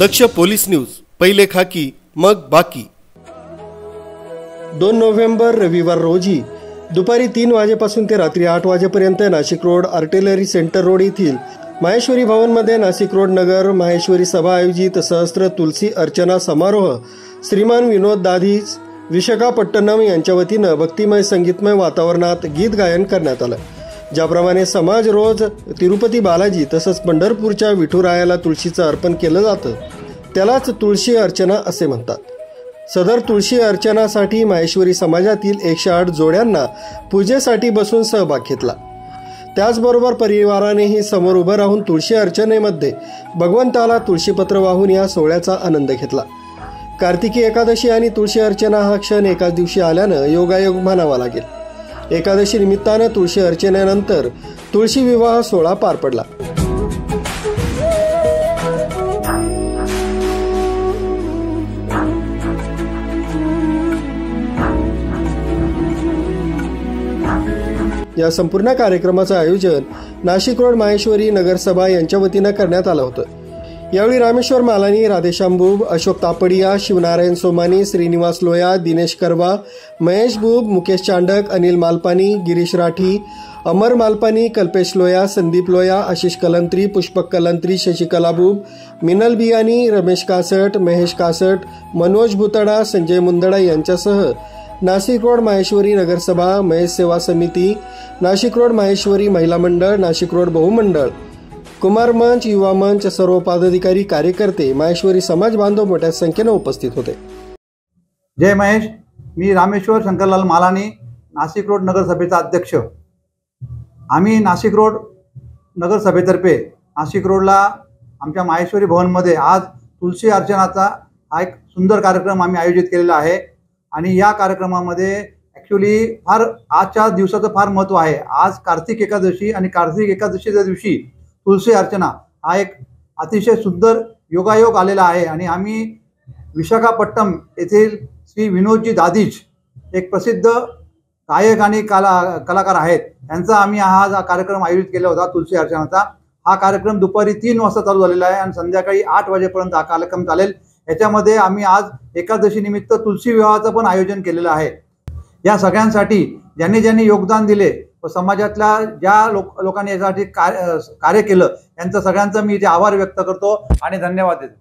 दक्ष police news, पहिले खाकी मग बाकी। 2 नोव्हेंबर रविवार रोजी दुपारी 3 वाजेपासून ते रात्री 8 वाजेपर्यंत Nashik road artillery centre road येथील माहेश्वरी भवनमध्ये नाशिक रोड नगर माहेश्वरी सभा आयोजित सहस्त्र तुलसी अर्चना समारोह श्रीमान विनोद दाधीच विशाखापट्टणम यांच्या वतीनं भक्तिमय संगीतमय वातावरणात गीत गायन करण्यात आलं। ज्याप्रमाणे समाज रोज तिरुपती बालाजी तसंच पंढरपूरच्या विठुरायाला तुळशीचं अर्पण केलं जातं त्यालाच तुळशी अर्चना असे म्हणतात। सदर तुळशी अर्चनासाठी माहेश्वरी समाजातील 108 जोड्यांना पूजेसाठी बसून सहभाग घेतला। त्याचबरोबर परिवारानेही समोर उभं राहून तुळशी अर्चनेमध्ये भगवंताला तुळशीपत्र वाहून या सोहळ्याचा आनंद घेतला। कार्तिकी एकादशी आणि तुळशी अर्चना हा क्षण एकाच दिवशी आल्यानं योगायोग म्हणावा लागेल। एकादशी निमित्तानं तुळशी अर्चनेनंतर तुळशी विवाह सोहळा पार पडला। या संपूर्ण कार्यक्रमाचं आयोजन नाशिक रोड माहेश्वरी नगरसभा यांच्या वतीनं करण्यात आलं होतं। यावेळी रामेश्वर मालानी, राधेश्याम बुब, अशोक तापडिया, शिवनारायण सोमानी, श्रीनिवास लोया, दिनेश करवा, महेश बुब, मुकेश चांडक, अनिल मालपानी, गिरीश राठी, अमर मालपानी, कल्पेश लोया, संदीप लोया, आशिष कलंत्री, पुष्पक कलंत्री, शशिकला बुब, मिनल बियानी, रमेश कासट, महेश कासट, मनोज भुतडा, संजय मुंदडा यांच्यासह नाशिक रोड माहेश्वरी नगरसभा, महेश सेवा समिती, नाशिक रोड माहेश्वरी महिला मंडळ, नाशिक रोड बहुमंडळ, कुमार मंच, युवा मंच, सर्व पदाधिकारी कार्यकर्ते, माहेश्वरी समाज बांधव मोठ्या संख्येने उपस्थित होते। जय महेश। मी रामेश्वर शंकरलाल मालानी, नाशिक रोड नगरसभेचा अध्यक्ष। आम्ही नाशिक रोड नगरसभेतर्फे नाशिक रोडला आमच्या माहेश्वरी भवनमध्ये आज तुलसी अर्चनाचा हा एक सुंदर कार्यक्रम आम्ही आयोजित केलेला आहे आणि या कार्यक्रमामध्ये ॲक्च्युली आजच्या दिवसाचं फार महत्त्व आहे। आज कार्तिक एकादशी आणि कार्तिक एकादशीच्या दिवशी तुलसी अर्चना हा एक अतिशय सुंदर योगायोग आलेला आहे आणि आम्ही विशाखापट्टणम येथील श्री विनोदजी दाधीच एक प्रसिद्ध गायक आणि कलाकार आहेत, त्यांचा आम्ही हा कार्यक्रम आयोजित केला होता तुलसी अर्चनाचा। हा कार्यक्रम दुपारी 3 वाजता चालू झालेला आहे आणि संध्याकाळी 8 वाजेपर्यंत हा कार्यक्रम चालेल। याच्यामध्ये आम्ही आज एकादशी निमित्त तुलसी विवाहाचं पण आयोजन केलेलं आहे। या सगळ्यांसाठी ज्यांनी योगदान दिले व समाजातल्या ज्या लोकांनी यासाठी कार्य केलं त्यांचं सगळ्यांचं मी इथे आभार व्यक्त करतो आणि धन्यवाद देतो।